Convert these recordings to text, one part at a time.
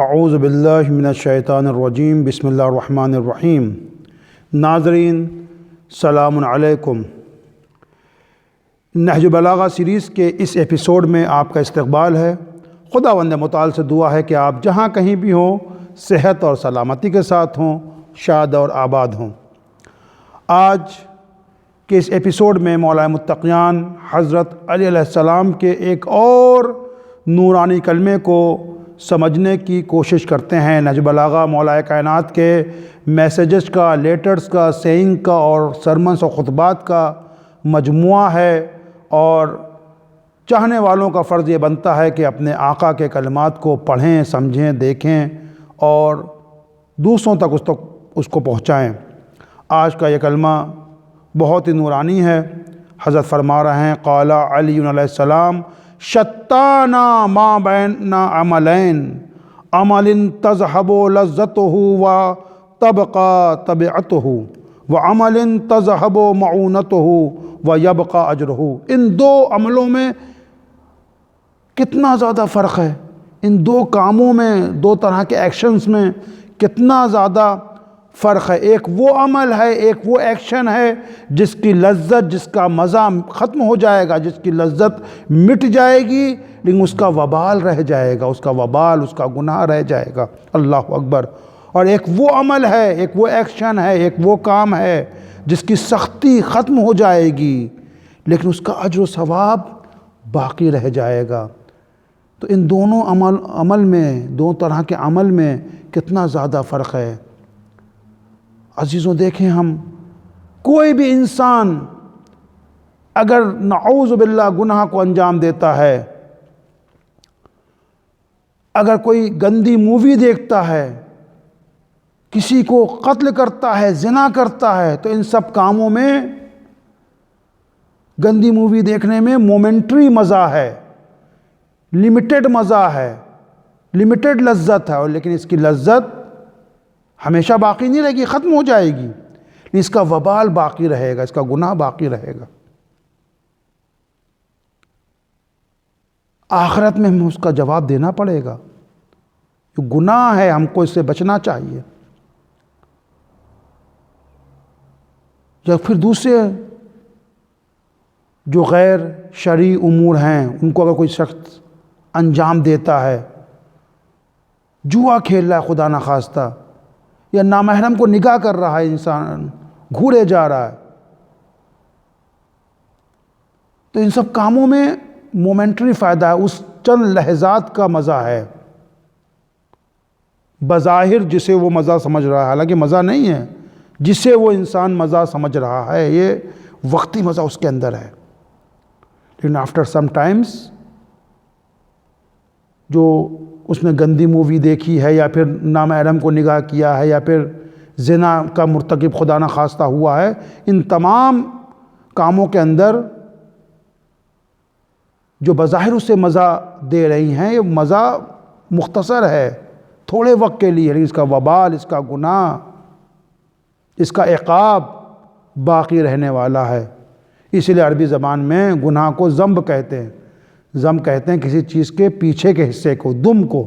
اعوذ باللہ من الشیطان الرجیم بسم اللہ الرحمن الرحیم۔ ناظرین سلام علیکم۔ نہج بلاغہ سیریز کے اس ایپیسوڈ میں آپ کا استقبال ہے۔ خداوند متعال سے دعا ہے کہ آپ جہاں کہیں بھی ہوں صحت اور سلامتی کے ساتھ ہوں، شاد اور آباد ہوں۔ آج کے اس ایپیسوڈ میں مولا متقیان حضرت علی علیہ السلام کے ایک اور نورانی کلمے کو سمجھنے کی کوشش کرتے ہیں۔ نہج بلاغہ مولا کائنات کے میسیجز کا، لیٹرز کا، سینگ کا اور سرمنس و خطبات کا مجموعہ ہے، اور چاہنے والوں کا فرض یہ بنتا ہے کہ اپنے آقا کے کلمات کو پڑھیں، سمجھیں، دیکھیں اور دوسروں تک اس کو پہنچائیں۔ آج کا یہ کلمہ بہت ہی نورانی ہے۔ حضرت فرما رہے ہیں قال علی علیہ السلام شتانا ما بین عملین عمل تذهب لذته وتبقى طبیعته وعمل تذهب معونته ويبقى اجره۔ ان دو عملوں میں کتنا زیادہ فرق ہے، ان دو کاموں میں، دو طرح کے ایکشنز میں کتنا زیادہ فرق ہے۔ ایک وہ عمل ہے، ایک وہ ایکشن ہے جس کی لذت، جس کا مزہ ختم ہو جائے گا، جس کی لذت مٹ جائے گی، لیکن اس کا وبال رہ جائے گا، اس کا وبال، اس کا گناہ رہ جائے گا۔ اللہ اکبر۔ اور ایک وہ عمل ہے، ایک وہ ایکشن ہے، ایک وہ کام ہے جس کی سختی ختم ہو جائے گی لیکن اس کا اجر و ثواب باقی رہ جائے گا۔ تو ان دونوں عمل میں، دو طرح کے عمل میں کتنا زیادہ فرق ہے۔ عزیزوں دیکھیں، ہم کوئی بھی انسان اگر نعوذ باللہ گناہ کو انجام دیتا ہے، اگر کوئی گندی مووی دیکھتا ہے، کسی کو قتل کرتا ہے، زنا کرتا ہے، تو ان سب کاموں میں، گندی مووی دیکھنے میں مومنٹری مزہ ہے، لمیٹڈ مزہ ہے، لمیٹڈ لذت ہے، لیکن اس کی لذت ہمیشہ باقی نہیں رہے گی، ختم ہو جائے گی، لیکن اس کا وبال باقی رہے گا، اس کا گناہ باقی رہے گا۔ آخرت میں ہمیں اس کا جواب دینا پڑے گا۔ یہ گناہ ہے، ہم کو اس سے بچنا چاہیے۔ یا پھر دوسرے جو غیر شرعی امور ہیں، ان کو اگر کوئی شخص انجام دیتا ہے، جوا کھیل رہا ہے خدا نخواستہ، یا نامحرم کو نگاہ کر رہا ہے، انسان گھورے جا رہا ہے، تو ان سب کاموں میں مومنٹری فائدہ ہے، اس چند لحظات کا مزہ ہے، بظاہر جسے وہ مزہ سمجھ رہا ہے، حالانکہ مزہ نہیں ہے، جسے وہ انسان مزہ سمجھ رہا ہے، یہ وقتی مزہ اس کے اندر ہے، لیکن آفٹر سم ٹائمز جو اس نے گندی مووی دیکھی ہے، یا پھر نامحرم کو نگاہ کیا ہے، یا پھر زنا کا مرتکب خدا نخواستہ ہوا ہے، ان تمام کاموں کے اندر جو بظاہر اسے مزہ دے رہی ہیں، یہ مزہ مختصر ہے، تھوڑے وقت کے لیے، لیکن اس کا وبال، اس کا گناہ، اس کا عقاب باقی رہنے والا ہے۔ اس لیے عربی زبان میں گناہ کو ذنب کہتے ہیں۔ ذنب کہتے ہیں کسی چیز کے پیچھے کے حصے کو، دم کو،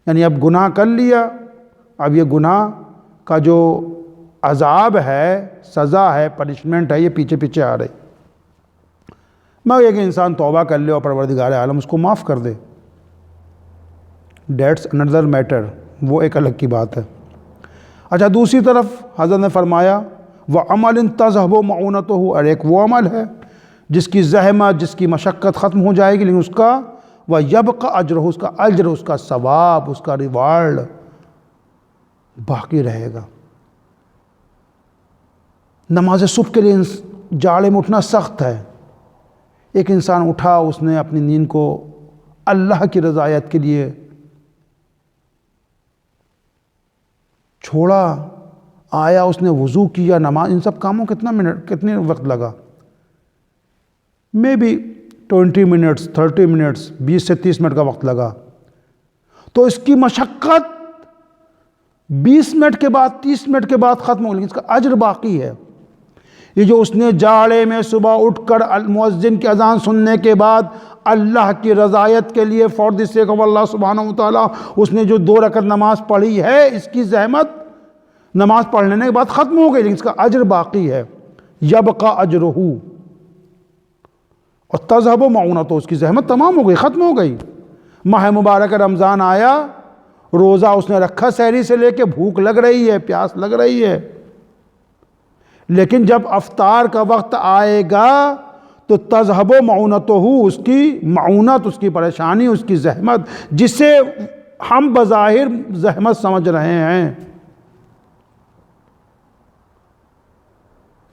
یعنی اب گناہ کر لیا، اب یہ گناہ کا جو عذاب ہے، سزا ہے، پنشمنٹ ہے، یہ پیچھے پیچھے آ رہی، مگر یہ کہ انسان توبہ کر لے اور پروردگار عالم اس کو معاف کر دے، دیٹس another میٹر، وہ ایک الگ کی بات ہے۔ اچھا، دوسری طرف حضرت نے فرمایا وَعَمَلٍ تَذْهَبُ مَعُونَتُهُ، اور ایک وہ عمل ہے جس کی زحمت، جس کی مشقت ختم ہو جائے گی، لیکن اس کا وَيَبْقَى أَجْرُهُ، اس کا اجر، اس کا ثواب، اس کا ریوارڈ باقی رہے گا۔ نماز صبح کے لیے جاڑے میں اٹھنا سخت ہے، ایک انسان اٹھا، اس نے اپنی نیند کو اللہ کی رضایت کے لیے چھوڑا، آیا، اس نے وضو کیا، نماز، ان سب کاموں کتنے وقت لگا؟ مے بی 20 منٹس، 30 منٹس، 20 سے 30 منٹ کا وقت لگا، تو اس کی مشقت 20 منٹ کے بعد، 30 منٹ کے بعد ختم ہو، لیکن اس کا اجر باقی ہے۔ یہ جو اس نے جاڑے میں صبح اٹھ کر مؤذن کی اذان سننے کے بعد اللہ کی رضایت کے لیے فار دی سیک آف اللہ سبحانہ و تعالیٰ اس نے جو 2 رکعت نماز پڑھی ہے، اس کی زحمت نماز پڑھ لینے کے بعد ختم ہو گئی، لیکن اس کا اجر باقی ہے، یبقى اجرہ، اور تذہب معونتہ، اس کی زحمت تمام ہو گئی، ختم ہو گئی۔ ماہ مبارک رمضان آیا، روزہ اس نے رکھا سحری سے لے کے، بھوک لگ رہی ہے، پیاس لگ رہی ہے، لیکن جب افطار کا وقت آئے گا تو تذہب معونتہ، اس کی معونت، اس کی پریشانی، اس کی زحمت، جسے ہم بظاہر زحمت سمجھ رہے ہیں،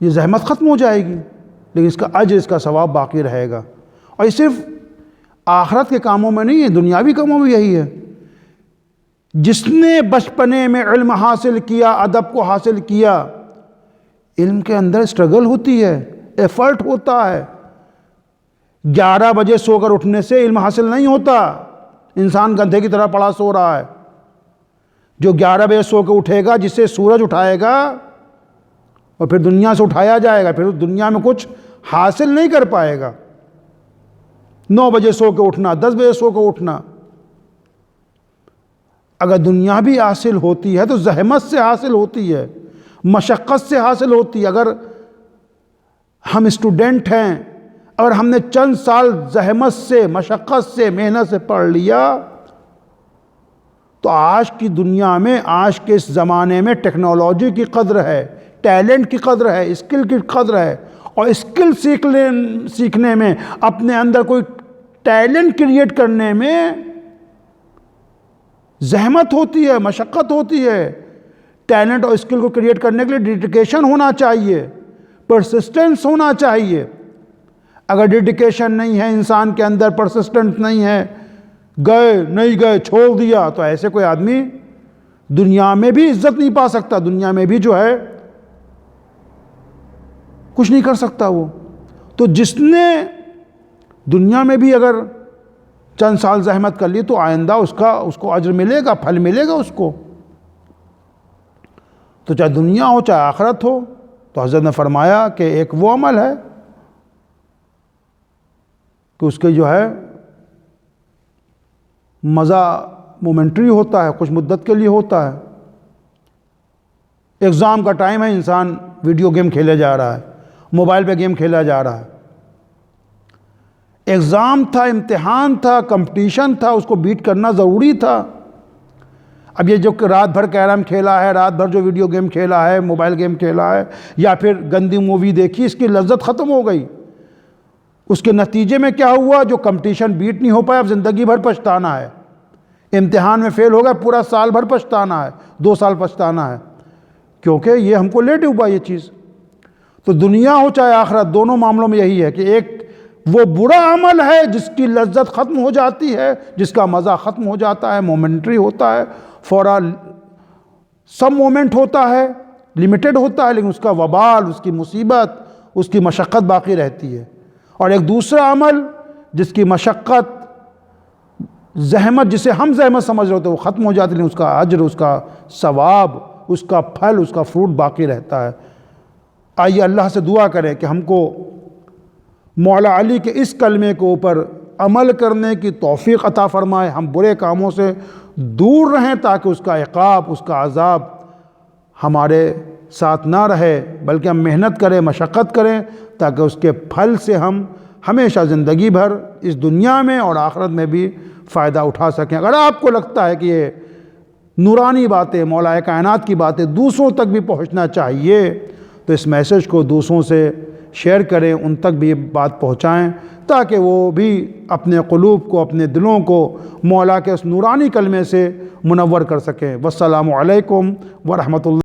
یہ زحمت ختم ہو جائے گی، لیکن اس کا اجر، اس کا ثواب باقی رہے گا۔ اور یہ صرف آخرت کے کاموں میں نہیں ہے، دنیاوی کاموں میں یہی ہے۔ جس نے بچپنے میں علم حاصل کیا، ادب کو حاصل کیا، علم کے اندر اسٹرگل ہوتی ہے، ایفرٹ ہوتا ہے۔ 11 بجے سو کر اٹھنے سے علم حاصل نہیں ہوتا، انسان گدھے کی طرح پڑا سو رہا ہے۔ جو 11 بجے سو کے اٹھے گا، جس سے سورج اٹھائے گا اور پھر دنیا سے اٹھایا جائے گا، پھر اس دنیا میں کچھ حاصل نہیں کر پائے گا۔ 9 بجے سو کے اٹھنا، 10 بجے سو کے اٹھنا، اگر دنیا بھی حاصل ہوتی ہے تو زحمت سے حاصل ہوتی ہے، مشقت سے حاصل ہوتی ہے۔ اگر ہم اسٹوڈنٹ ہیں اور ہم نے چند سال زحمت سے، مشقت سے، محنت سے پڑھ لیا، تو آج کی دنیا میں، آج کے اس زمانے میں ٹیکنالوجی کی قدر ہے، ٹیلنٹ کی قدر ہے، اسکل کی قدر ہے، اور اسکل سیکھنے میں، اپنے اندر کوئی ٹیلنٹ کریٹ کرنے میں زحمت ہوتی ہے، مشقت ہوتی ہے۔ ٹیلنٹ اور اسکل کو کریٹ کرنے کے لیے ڈیڈیکیشن ہونا چاہیے، پرسسٹنس ہونا چاہیے۔ اگر ڈیڈیکیشن نہیں ہے انسان کے اندر، پرسسٹنس نہیں ہے، گئے نہیں گئے، چھوڑ دیا، تو ایسے کوئی آدمی دنیا میں بھی عزت نہیں پا سکتا، دنیا میں بھی جو ہے کچھ نہیں کر سکتا وہ۔ تو جس نے دنیا میں بھی اگر چند سال زحمت کر لی تو آئندہ اس کو اجر ملے گا، پھل ملے گا اس کو۔ تو چاہے دنیا ہو چاہے آخرت ہو، تو حضرت نے فرمایا کہ ایک وہ عمل ہے کہ اس کے جو ہے مزہ مومنٹری ہوتا ہے، کچھ مدت کے لیے ہوتا ہے۔ ایگزام کا ٹائم ہے، انسان ویڈیو گیم کھیلے جا رہا ہے، موبائل پہ گیم کھیلا جا رہا ہے۔ ایگزام تھا، امتحان تھا، کمپٹیشن تھا، اس کو بیٹ کرنا ضروری تھا۔ اب یہ جو رات بھر کیرم کھیلا ہے، رات بھر جو ویڈیو گیم کھیلا ہے، موبائل گیم کھیلا ہے، یا پھر گندی مووی دیکھی، اس کی لذت ختم ہو گئی۔ اس کے نتیجے میں کیا ہوا؟ جو کمپٹیشن بیٹ نہیں ہو پایا، اب زندگی بھر پچھتانا ہے۔ امتحان میں فیل ہو گیا، پورا سال بھر پچھتانا ہے، 2 سال پچھتانا ہے، کیونکہ یہ ہم کو لیٹ ہوا یہ چیز۔ تو دنیا ہو چاہے آخرت، دونوں معاملوں میں یہی ہے کہ ایک وہ برا عمل ہے جس کی لذت ختم ہو جاتی ہے، جس کا مزہ ختم ہو جاتا ہے، مومنٹری ہوتا ہے، فورا سب مومنٹ ہوتا ہے، لمیٹڈ ہوتا ہے، لیکن اس کا وبال، اس کی مصیبت، اس کی مشقت باقی رہتی ہے۔ اور ایک دوسرا عمل جس کی مشقت، زحمت، جسے ہم زحمت سمجھ رہے ہوتے ہیں، وہ ختم ہو جاتی ہے، لیکن اس کا اجر، اس کا ثواب، اس کا پھل، اس کا فروٹ باقی رہتا ہے۔ آئیے اللہ سے دعا کریں کہ ہم کو مولا علی کے اس کلمے کے اوپر عمل کرنے کی توفیق عطا فرمائے، ہم برے کاموں سے دور رہیں تاکہ اس کا عقاب، اس کا عذاب ہمارے ساتھ نہ رہے، بلکہ ہم محنت کریں، مشقت کریں، تاکہ اس کے پھل سے ہم ہمیشہ زندگی بھر اس دنیا میں اور آخرت میں بھی فائدہ اٹھا سکیں۔ اگر آپ کو لگتا ہے کہ یہ نورانی باتیں، مولا کائنات کی باتیں دوسروں تک بھی پہنچنا چاہیے، تو اس میسج کو دوسروں سے شیئر کریں، ان تک بھی یہ بات پہنچائیں، تاکہ وہ بھی اپنے قلوب کو، اپنے دلوں کو مولا کے اس نورانی کلمے سے منور کر سکیں۔ والسلام علیکم ورحمۃ اللہ۔